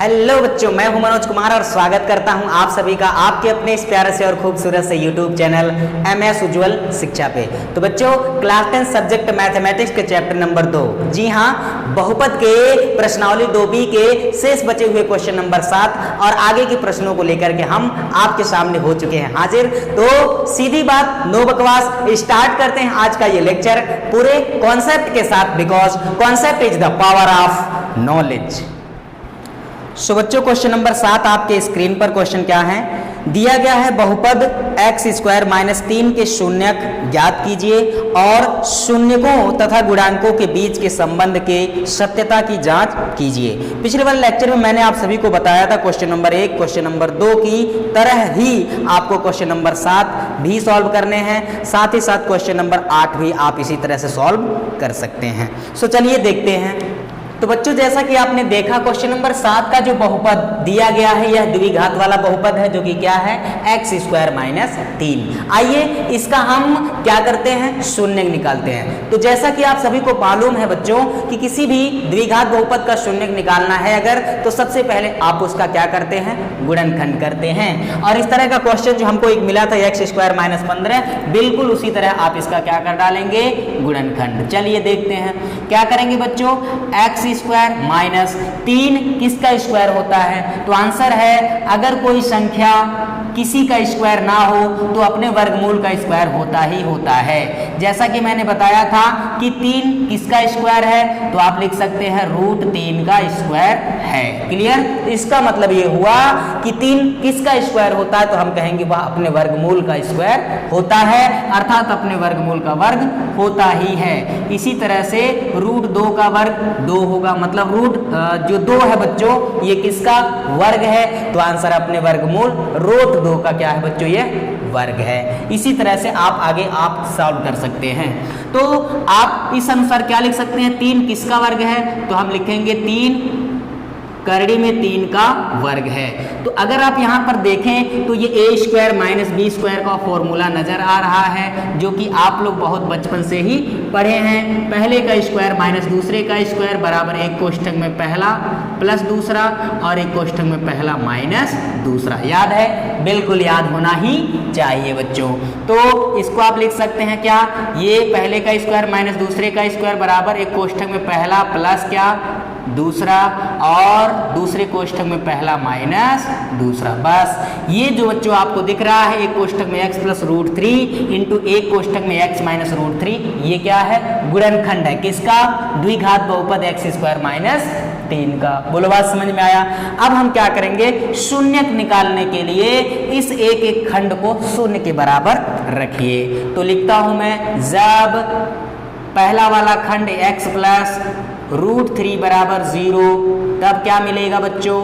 Hello बच्चों, मैं हूं मनोज कुमार और स्वागत करता हूं आप सभी का आपके अपने इस प्यारे से और खूबसूरत से यूट्यूब चैनल MS उज्ज्वल शिक्षा पे। तो बच्चों, क्लास 10 सब्जेक्ट मैथमेटिक्स के चैप्टर नंबर 2, जी हां, बहुपद के प्रश्नावली 2B के शेष बचे हुए क्वेश्चन नंबर 7 और आगे के प्रश्नों को लेकर के हम आपके सामने हो चुके हैं हाजिर। तो सीधी बात, नो बकवास, स्टार्ट करते हैं आज का ये लेक्चर पूरे कॉन्सेप्ट के साथ, because concept is the power of knowledge. So बच्चों, क्वेश्चन नंबर 7 आपके स्क्रीन पर क्वेश्चन क्या है, दिया गया है बहुपद x² - 3 के शून्यक ज्ञात कीजिए और शून्यकों तथा गुणांकों के बीच के संबंध के सत्यता की जांच कीजिए। पिछले वाले लेक्चर में मैंने आप सभी को बताया था क्वेश्चन नंबर 1, क्वेश्चन नंबर 2 की तरह ही आपको क्वेश्चन नंबर 7 भी सॉल्व करने हैं, साथ ही साथ क्वेश्चन नंबर 8 भी आप इसी तरह से सॉल्व कर सकते हैं। सो चलिए देखते हैं। तो बच्चों, जैसा कि आपने देखा क्वेश्चन नंबर 7 का जो बहुपद दिया गया है यह द्विघात वाला बहुपद है, जो कि क्या है, x² - 3। आइए इसका हम क्या करते हैं, शून्य निकालते हैं। तो जैसा कि आप सभी को मालूम है बच्चों कि किसी भी द्विघात बहुपद का शून्य निकालना है अगर, तो सबसे पहले आप उसका क्या करते हैं, गुणनखंड करते हैं। और इस तरह का क्वेश्चन जो हमको एक मिला था x² - 15, बिल्कुल उसी तरह आप इसका क्या कर डालेंगे, गुणनखंड। चलिए देखते हैं क्या करेंगे बच्चों। x² - 3 किसका स्क्वायर होता है, तो आंसर है अगर कोई संख्या किसी का स्क्वायर ना हो तो अपने वर्गमूल का स्क्वायर होता ही होता है। जैसा कि मैंने बताया था कि 3 किसका स्क्वायर है, तो आप लिख सकते हैं √3 का स्क्वायर है। क्लियर? इसका मतलब ये हुआ कि 3 किसका स्क्वायर होता है, तो हम कहेंगे वह अपने वर्गमूल का स्क्वायर होता है, अर्थात अपने वर्गमूल का वर्ग होता ही है। इसी तरह से √2 का वर्ग 2 होगा, मतलब जो 2 है बच्चों ये किसका वर्ग है, तो आंसर अपने वर्गमूल √2 का क्या है बच्चों, ये वर्ग है। इसी तरह से आप आगे आप सॉल्व कर सकते हैं। तो आप इस अनुसार क्या लिख सकते हैं, 3 किसका वर्ग है, तो हम लिखेंगे 3 करड़ी में 3 का वर्ग है। तो अगर आप यहाँ पर देखें तो ये a² - b² का फॉर्मूला नजर आ रहा है, जो कि आप लोग बहुत बचपन से ही पढ़े हैं। पहले का स्क्वायर माइनस दूसरे का स्क्वायर बराबर एक कोष्ठक में पहला प्लस दूसरा और एक कोष्ठक में पहला माइनस दूसरा। याद है? बिल्कुल याद होना ही चाहिए बच्चों। तो इसको आप लिख सकते हैं क्या, ये पहले का स्क्वायर माइनस दूसरे का स्क्वायर बराबर एक कोष्ठक में पहला प्लस क्या, दूसरा, और दूसरे कोष्ठक में पहला माइनस दूसरा। बस ये जो बच्चों आपको दिख रहा है, एक कोष्ठक में x + √3 इंटू एक कोष्ठक में x - √3, ये क्या है, गुणनखंड है किसका, द्विघात बहुपद x² - 3 का। बोलो बात समझ में आया? अब हम क्या करेंगे, शून्यक निकालने के लिए इस एक एक खंड को शून्य के बराबर रखिए। तो लिखता हूं मैं, जब पहला वाला खंड x + √3 बराबर 0, तब क्या मिलेगा बच्चों,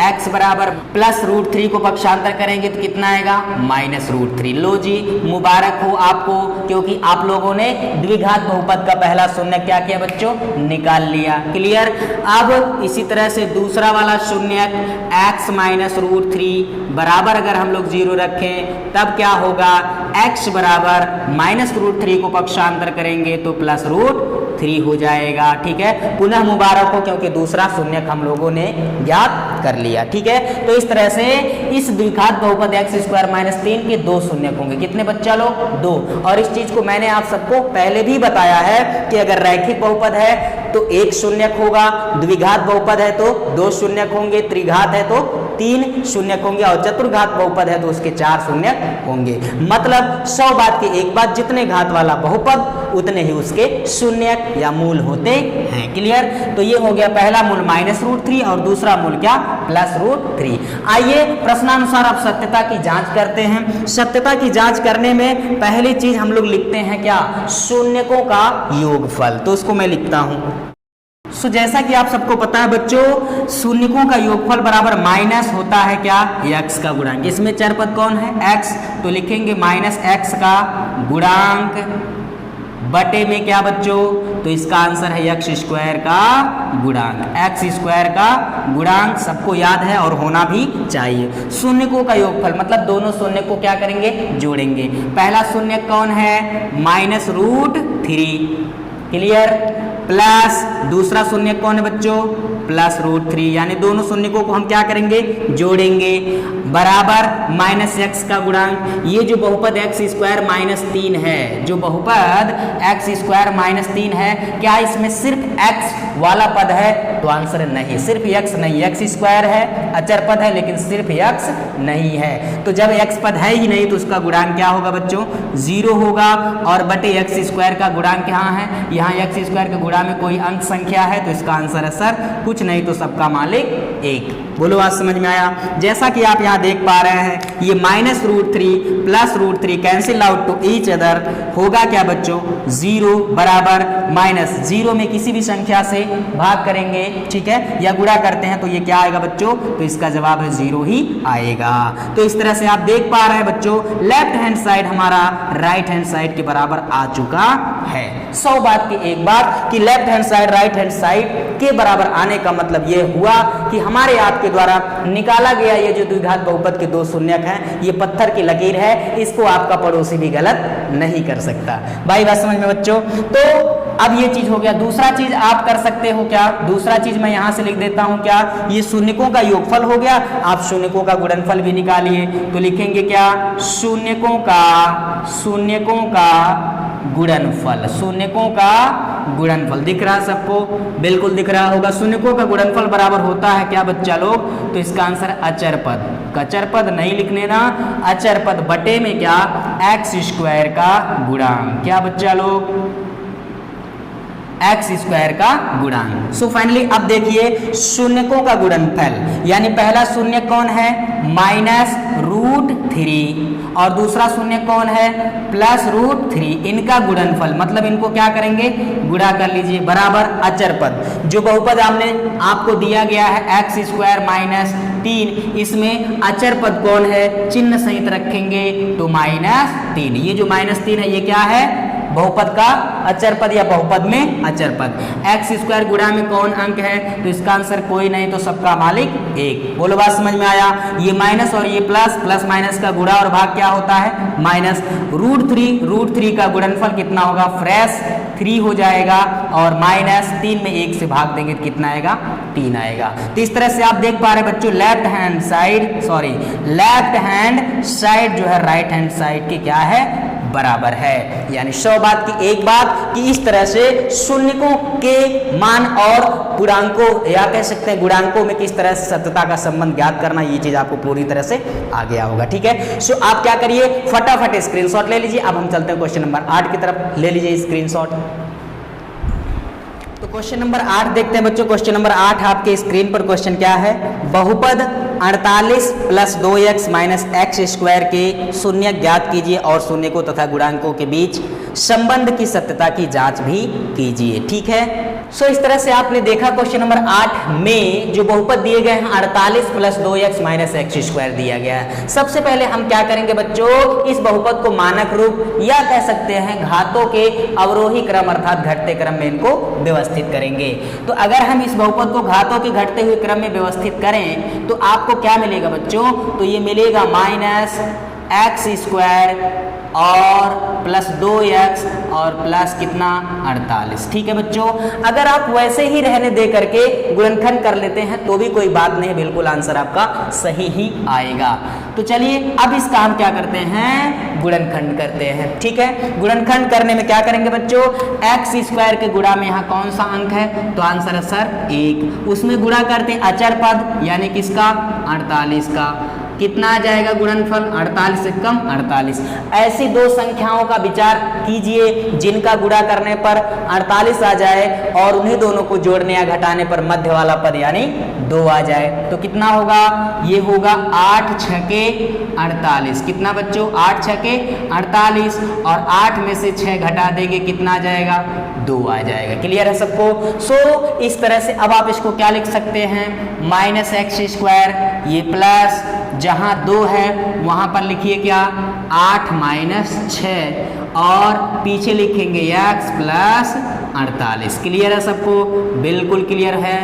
x बराबर प्लस √3 को पक्षांतर करेंगे तो कितना आएगा, -√3। लो जी, मुबारक हो आपको, क्योंकि आप लोगों ने द्विघात बहुपद का पहला शून्य क्या किया बच्चों, निकाल लिया। क्लियर? अब इसी तरह से दूसरा वाला शून्यक x - √3 बराबर अगर हम लोग 0 रखें तब क्या होगा, x बराबर -√3 को पक्षांतर करेंगे तो +√3 हो जाएगा। ठीक है, पुनः मुबारक हो, क्योंकि दूसरा शून्यक हम लोगों ने ज्ञात कर लिया। ठीक है, तो इस तरह से इस द्विघात बहुपद x² - 3 के 2 शून्यक होंगे। कितने बच्चा लोग, 2। और इस चीज को मैंने आप सबको पहले भी बताया है कि अगर रैखिक बहुपद है तो 1 शून्यक होगा, द्विघात बहुपद है तो 2 शून्यक होंगे, त्रिघात है तो 3 शून्यक होंगे और चतुर्घात बहुपद है तो उसके 4 शून्यक होंगे। मतलब 100 बात की एक बात, जितने घात वाला बहुपद उतने ही उसके शून्यक या मूल होते हैं। क्लियर? तो ये हो गया पहला मूल -√3 और दूसरा मूल क्या, +√3। आइए प्रश्नानुसार अब सत्यता की जांच करते हैं। सत्यता की जांच करने में पहली चीज हम लोग लिखते हैं क्या, शून्यकों का योगफल। तो उसको मैं लिखता हूं। जैसा कि आप सबको पता है बच्चों, शून्यकों का योगफल बराबर माइनस होता है क्या, x का गुणांक। इसमें चर पद कौन है, x, तो लिखेंगे -x का गुणांक बटे में क्या बच्चों, तो इसका आंसर है x² का गुणांक। x² का गुणांक सबको याद है और होना भी चाहिए। शून्यकों का योगफल मतलब दोनों शून्य को क्या करेंगे, जोड़ेंगे। पहला शून्य कौन है, -√3। क्लियर? प्लस दूसरा शून्य कौन है बच्चों, प्लस रूट 3, यानी दोनों शून्यकों को हम क्या करेंगे, जोड़ेंगे, बराबर माइनस एक्स का गुणांक। ये जो बहुपद एक्स स्क्वायर माइनस 3 है, जो बहुपद एक्स स्क्वायर माइनस 3 है, क्या इसमें सिर्फ एक्स वाला पद है, तो आंसर नहीं, सिर्फ एक्स नहीं, एक्स स्क्वायर है, अचर पद है, लेकिन सिर्फ एक्स नहीं है। तो जब एक्स पद है ही नहीं तो उसका गुणांक क्या होगा बच्चों, 0 होगा। और बटे एक्स स्क्वायर का गुणांक यहाँ है, यहाँ एक्स स्क्वायर के गुणा में कोई अंक संख्या है, तो इसका आंसर है सर कुछ नहीं तो सबका मालिक 1। बोलो बात समझ में आया। जैसा कि आप यहाँ देख पा रहे हैं, ये minus root 3 plus root 3 cancel out to each other, होगा क्या बच्चों, 0 बराबर माइनस 0 में किसी भी संख्या से भाग करेंगे, ठीक है, या गुणा करते हैं तो ये क्या आएगा बच्चों, तो इसका जवाब है 0 ही आएगा। तो इस तरह से आप देख पा रहे हैं बच्चों, लेफ्ट हैंड साइड हमारा राइट हैंड साइड के बराबर आ चुका है। 100 बात की एक बात कि left hand side right hand side के बराबर आने का मतलब ये हुआ कि हमारे आपके द्वारा निकाला गया ये जो द्विघात बहुपद के दो शून्यक हैं, ये पत्थर की लकीर है, इसको आपका पड़ोसी भी गलत नहीं कर सकता। भाई बात समझ में बच्चों। तो अब ये चीज हो गया। दूसरा चीज आप कर सकते हो क्या, दूसरा चीज मैं यहां से लिख देता हूं क्या, ये शून्यकों का योगफल हो गया, आप शून्यकों का गुणनफल भी निकालिए। तो लिखेंगे क्या, शून्यकों का गुणनफल, शून्यकों का गुणनफल। दिख रहा है सबको, बिल्कुल दिख रहा होगा। शून्यकों का गुणनफल बराबर होता है क्या बच्चा लोग, तो इसका आंसर अचर पद, कचर पद नहीं लिखने ना, अचर पद बटे में क्या, एक्स स्क्वायर का गुणांक, क्या बच्चा लोग, एक्स स्क्वायर का गुणांक। सो फाइनली अब देखिए शून्यकों का गुणनफल, यानी पहला शून्य कौन है, माइनस रूट 3, और दूसरा शून्य कौन है, प्लस रूट 3, इनका गुणनफल मतलब इनको क्या करेंगे, गुणा कर लीजिए, बराबर अचर पद। जो बहुपद आपको दिया गया है एक्स स्क्वायर माइनस 3, इसमें अचर पद कौन है, चिन्ह सहित रखेंगे तो -3। ये जो -3 है ये क्या है, बहुपद का अचर पद या बहुपद में अचर पद। एक्स स्क्वायर गुणा में कौन अंक है, तो इसका आंसर कोई नहीं तो सबका मालिक 1। बोलो बात समझ में आया। ये माइनस और ये प्लस, प्लस माइनस का गुणा और भाग क्या होता है, माइनस। रूट 3 का गुणनफल कितना होगा, फ्रेश 3 हो जाएगा, और -3 में 1 से भाग देंगे तो कितना आएगा, 3 आएगा। तो इस तरह से आप देख पा रहे बच्चों, लेफ्ट हैंड साइड जो है राइट हैंड साइड के क्या है, बराबर है। यानी 100 बात की एक बात कि इस तरह से शून्यकों के मान और पूर्णांकों या कह सकते हैं गुणांकों में किस तरह से सत्यता का संबंध ज्ञात करना, ये चीज आपको पूरी तरह से आ गया होगा। ठीक है, सो आप क्या करिए, फटाफट स्क्रीनशॉट ले लीजिए। अब हम चलते हैं क्वेश्चन नंबर 8 की तरफ, ले लीजिए स्क्रीनशॉट। तो क्वेश्चन नंबर 8 देखते हैं बच्चों। क्वेश्चन नंबर 8 आपके स्क्रीन पर क्वेश्चन क्या है, बहुपद 48 plus 2x minus x square के शून्य ज्ञात कीजिए और शून्यकों तथा गुणांकों के बीच संबंध की सत्यता की जांच भी कीजिए। ठीक है, सो इस तरह से आपने देखा क्वेश्चन नंबर 8 में जो बहुपद दिए गए हैं 48 plus 2x minus x square दिया गया है। सबसे पहले हम क्या करेंगे बच्चों, इस बहुपद को मानक रूप या कह सकते हैं घातों के अवरोही क्रम अर्थात घटते क्रम में इनको व्यवस्थित करेंगे। तो अगर हम इस बहुपद को घातों के घटते हुए क्रम में व्यवस्थित करें तो आपको क्या मिलेगा बच्चों, तो ये मिलेगा माइनस एक्स स्क्वायर और प्लस 2x और प्लस कितना 48। ठीक है बच्चों, अगर आप वैसे ही रहने दे करके गुणनखंड कर लेते हैं तो भी कोई बात नहीं, बिल्कुल आंसर आपका सही ही आएगा। तो चलिए अब इसका हम क्या करते हैं, गुणनखंड करते हैं। ठीक है, गुणनखंड करने में क्या करेंगे बच्चों, एक्स स्क्वायर के गुणा में यहाँ कौन सा अंक है, तो आंसर है सर 1। उसमें गुणा करते हैं अचर पद यानी किसका, 48 का। कितना आ जाएगा गुणनफल, 48 से कम 48। ऐसी दो संख्याओं का विचार कीजिए जिनका गुणा करने पर 48 आ जाए और उन्हीं दोनों को जोड़ने या घटाने पर मध्य वाला पद यानी 2 आ जाए। तो कितना होगा, ये होगा 8 छके 48। कितना बच्चों, 8 छके 48, और 8 में से 6 घटा देंगे कितना आ जाएगा, 2 आ जाएगा। क्लियर है सबको। सो इस तरह से अब आप इसको क्या लिख सकते हैं, माइनस एक्स स्क्वायर, ये प्लस जहां 2 है वहां पर लिखिए क्या, 8 माइनस 6, और पीछे लिखेंगे x प्लस 48। क्लियर है सबको, बिल्कुल क्लियर है।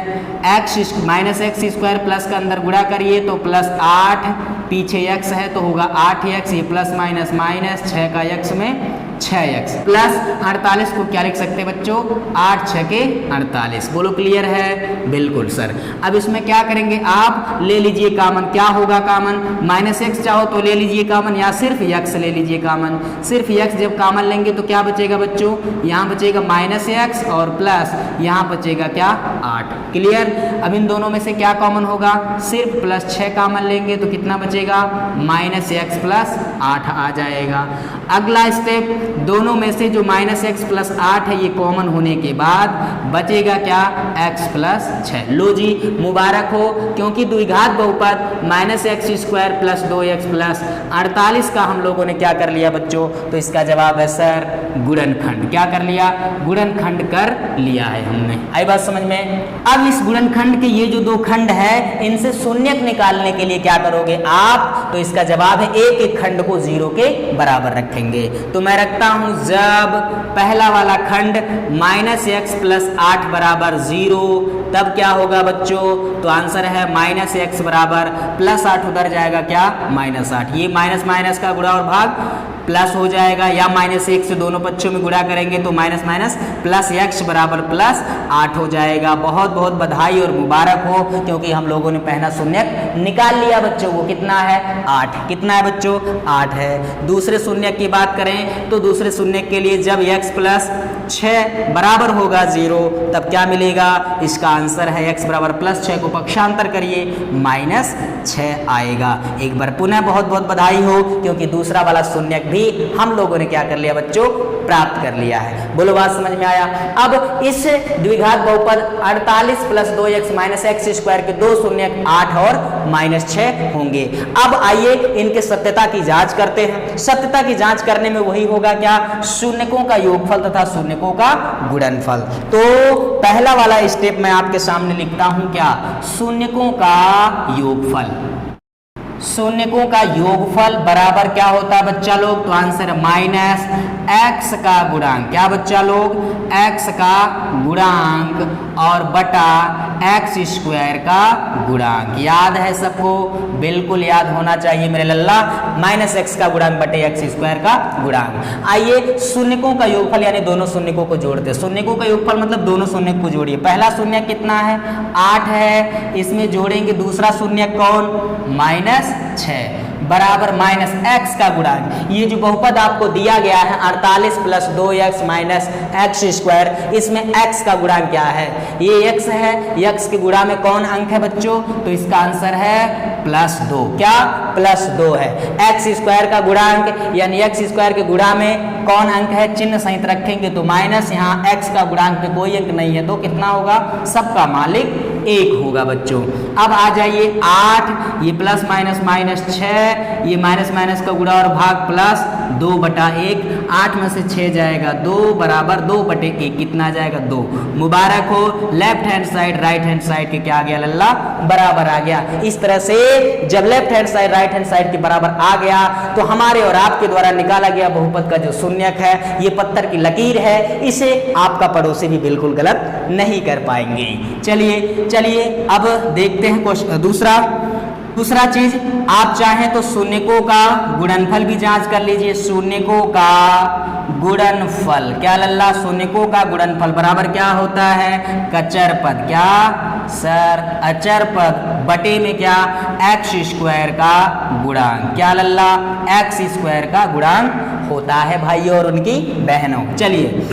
X minus x square plus का अंदर गुणा करिए तो प्लस 8 पीछे x है तो होगा 8x, ये प्लस माइनस माइनस 6 का x में 6x प्लस 48 को क्या लिख सकते हैं बच्चों, 8 6 के 48। बोलो क्लियर है? बिल्कुल सर। अब इसमें क्या करेंगे, आप ले लीजिए कामन, क्या होगा कामन, माइनस एक्स चाहो तो ले लीजिए कामन या सिर्फ x ले लीजिए कामन। सिर्फ x जब कामन लेंगे तो क्या बचेगा बच्चों, यहाँ बचेगा माइनस एक्स और प्लस यहाँ बचेगा क्या 8। क्लियर? अब इन दोनों में से क्या कॉमन होगा, सिर्फ प्लस 6 कामन लेंगे तो कितना बचेगा, माइनस एक्स प्लस 8 आ जाएगा। अगला स्टेप, दोनों में से जो माइनस एक्स प्लस 8 है ये कॉमन होने के बाद बचेगा क्या, x प्लस 6। लो जी मुबारक हो, क्योंकि द्विघात बहुपद minus x square plus 2x plus 48 का हम लोगों ने क्या कर लिया बच्चों, तो इसका जवाब है सर गुणनखंड। क्या कर लिया, गुणनखंड कर लिया है हमने। आई बात समझ में? अब इस गुणनखंड के ये जो दो खंड है इनसे शून्यक निकालने के लिए क्या करोगे आप, तो इसका जवाब है एक एक खंड को 0 के बराबर रखेंगे। तो मैं रखता हूं जब पहला वाला खंड माइनस एक्स प्लस 8 बराबर 0, तब क्या होगा बच्चों, तो आंसर है माइनस एक्स बराबर प्लस 8 उधर जाएगा क्या, माइनस 8। ये माइनस माइनस का गुणा और भाग प्लस हो जाएगा, या माइनस 1 से दोनों पक्षों में गुणा करेंगे तो माइनस माइनस प्लस x बराबर प्लस 8 हो जाएगा। बहुत बहुत बधाई और मुबारक हो, क्योंकि हम लोगों ने पहला शून्यक निकाल लिया बच्चों। वो कितना है, 8। कितना है बच्चों, 8 है। दूसरे शून्यक की बात करें तो दूसरे शून्यक के लिए जब x प्लस 6 बराबर होगा 0 तब क्या मिलेगा, इसका आंसर है x बराबर प्लस 6 को पक्षांतर करिए माइनस 6 आएगा। एक बार पुनः बहुत बहुत बधाई हो, क्योंकि दूसरा वाला शून्यक भी हम लोगों ने क्या कर लिया बच्चों, प्राप्त कर लिया है। बोलो बात समझ में आया? अब इस द्विघात बहुपद 48 plus 2x minus x square के दो शून्यक 8 और माइनस 6 होंगे। अब आइए इनके सत्यता की जांच करते हैं। सत्यता की जांच करने में वही होगा क्या, शून्यकों का योगफल तथा शून्यकों का गुणनफल। तो पहला वाला स्टेप मैं आपके सामने लिखता हूं क्या, शून्यकों का योगफल। शून्यकों का योगफल बराबर क्या होता है बच्चा लोग, तो आंसर माइनस एक्स का गुणांक। क्या बच्चा लोग, एक्स का गुणांक और बटा एक्स स्क्वायर का गुणांक। याद है सबको, बिल्कुल याद होना चाहिए मेरे लल्ला, माइनस एक्स का गुणांक बटे एक्स स्क्वायर का गुणांक। आइए शून्यकों का योगफल यानी दोनों शून्यकों को जोड़ते हैं। शून्यकों का योगफल मतलब दोनों शून्यक को जोड़िए। पहला शून्य कितना है, 8 है, इसमें जोड़ेंगे दूसरा शून्य कौन, माइनस 6 बराबर माइनस एक्स का गुणांक। ये जो बहुपद आपको दिया गया है 48 plus 2x minus x square, इसमें x का गुणांक क्या है, ये x है, x के गुणा में कौन अंक है बच्चों, तो इसका आंसर है प्लस 2। क्या, प्लस 2 है। एक्स स्क्वायर का गुणांक यानी एक्स स्क्वायर के गुणा में कौन अंक है, चिन्ह सहित रखेंगे तो माइनस, यहाँ x का गुणांक पे कोई अंक नहीं है तो कितना होगा, सबका मालिक 1 होगा बच्चों। अब आ जाइए 8, ये प्लस माइनस माइनस 6, ये माइनस माइनस का गुणा और भाग प्लस 2/1, 8 में से 6 जाएगा 2 बराबर 2/1, कितना जाएगा 2। मुबारक हो, left hand side right hand side के क्या आ गया लल्ला, बराबर आ गया। इस तरह से जब left hand side right hand side के बराबर आ गया तो हमारे और आपके द्वारा निकाला गया बहुपद का जो शून्यक है, ये पत्थर की लकीर है, इसे आपका पड़ोसी भी बिल्कुल गलत नहीं कर पाएंगे। चलिए अब देखते हैं दूसरा चीज, आप चाहें तो शून्यकों का गुणनफल भी जांच कर लीजिए। शून्यकों का गुणनफल, क्या लल्ला, शून्यकों का गुणनफल बराबर क्या होता है, कचर पद। क्या सर, अचर पद बटे में क्या, एक्स स्क्वायर का गुणांक। क्या लल्ला, एक्स स्क्वायर का गुणांक होता है भाइयों और उनकी बहनों। चलिए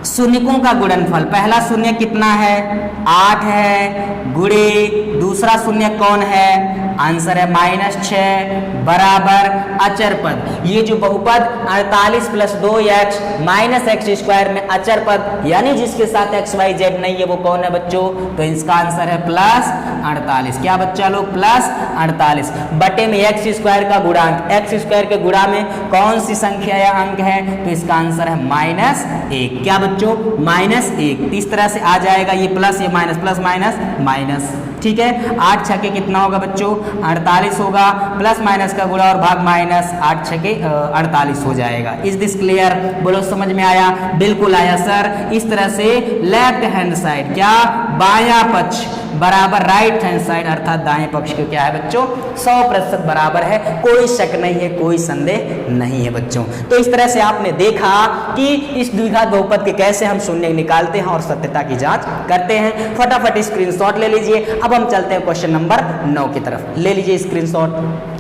शून्यकों का गुणनफल, पहला शून्य कितना है, 8 है, गुणे दूसरा शून्य कौन है, आंसर है माइनस 6 बराबर अचर पद। ये जो बहुपद 48 plus 2x minus x square में अचर पद यानी जिसके साथ एक्स वाई जेड नहीं है वो कौन है बच्चों, तो इसका आंसर है प्लस 48। क्या बच्चा लोग, प्लस 48 बटे में एक्स स्क्वायर का गुणांक। एक्स स्क्वायर के गुणा में कौन सी संख्या या अंक है, तो इसका आंसर है -1। क्या बच्चों, -1। इस तरह से आ जाएगा, ये प्लस ये माइनस, प्लस माइनस माइनस, ठीक है। 8 छके कितना होगा बच्चों, 48 होगा, प्लस माइनस का गुणा और भाग माइनस, 8 छके 48 हो जाएगा। इज दिस क्लियर, बोलो समझ में आया, बिल्कुल आया सर। इस तरह से लेफ्ट हैंड साइड, क्या बायां पक्ष, बराबर राइट हैंड साइड अर्थात दाएं पक्ष के क्या है बच्चों 100% बराबर है, कोई शक नहीं है, कोई संदेह नहीं है बच्चों। तो इस तरह से आपने देखा कि इस द्विघात बहुपद के कैसे हम शून्य निकालते हैं और सत्यता की जांच करते हैं। फटाफट स्क्रीनशॉट ले लीजिए। अब हम चलते हैं क्वेश्चन नंबर 9 की तरफ, ले लीजिए स्क्रीनशॉट।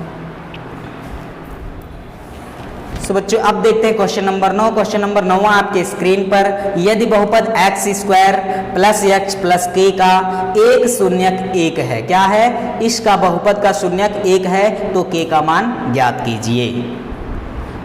सो बच्चों अब देखते हैं क्वेश्चन नंबर 9। क्वेश्चन नंबर 9 आपके स्क्रीन पर, यदि बहुपद x square plus x plus के का एक शून्यक 1 है, क्या है, इसका बहुपद का शून्यक 1 है, तो के का मान ज्ञात कीजिए।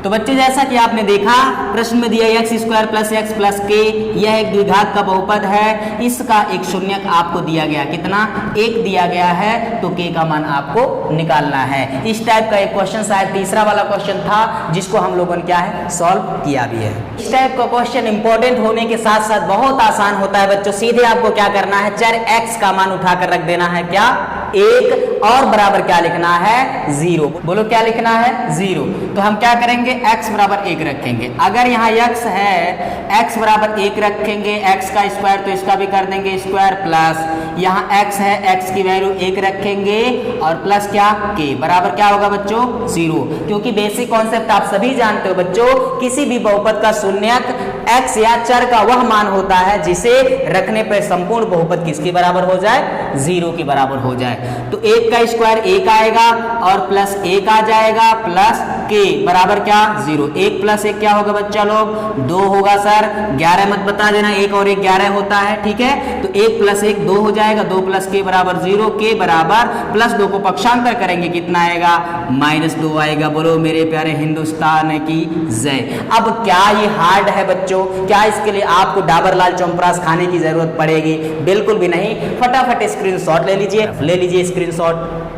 तो बच्चे जैसा कि आपने देखा प्रश्न में दिया x square plus x plus के, यह एक द्विघात का बहुपद है, इसका एक शून्यक आपको दिया गया, कितना, 1 दिया गया है, तो के का मान आपको निकालना है। इस टाइप का एक क्वेश्चन शायद तीसरा वाला क्वेश्चन था जिसको हम लोगों ने क्या है सॉल्व किया भी है। इस टाइप का क्वेश्चन इंपॉर्टेंट होने के साथ साथ बहुत आसान होता है बच्चों। सीधे आपको क्या करना है, चर एक्स का मान उठाकर रख देना है, क्या, 1 और बराबर क्या लिखना है 0। बोलो क्या लिखना है 0। तो हम क्या करेंगे, x बराबर 1 रखेंगे। अगर यहाँ x है, x बराबर 1 रखेंगे, x का स्क्वायर तो इसका भी कर देंगे स्क्वायर, प्लस यहाँ x है, x की वैल्यू 1 रखेंगे और प्लस क्या k बराबर क्या होगा बच्चों 0। क्योंकि बेसिक कॉन्सेप्ट आप सभी जानते हो बच्चों, किसी भी बहुपद का शून्यक x या चर का वह मान होता है जिसे रखने पर संपूर्ण बहुपद किसके बराबर हो जाए, 0 के बराबर हो जाए। तो 1 का स्क्वायर 1 आएगा और प्लस 1 आ जाएगा, प्लस k बराबर क्या 0। 1 प्लस 1 क्या होगा बच्चा लोग 2 होगा सर, 11 मत बता देना, 1 और 1 11 होता है, ठीक है। तो 1 प्लस 1 2 हो जाएगा, 2 प्लस k बराबर 0, k बराबर प्लस 2 को पक्षांतर करेंगे कितना आएगा -2 आएगा। बोलो मेरे प्यारे हिंदुस्तान की जय। अब क्या ये हार्ड है बच्चों, क्या इसके लिए आपको डाबर लाल चौंपरास खाने की जरूरत पड़ेगी, बिल्कुल भी नहीं। फटाफट स्क्रीनशॉट ले लीजिए स्क्रीनशॉट।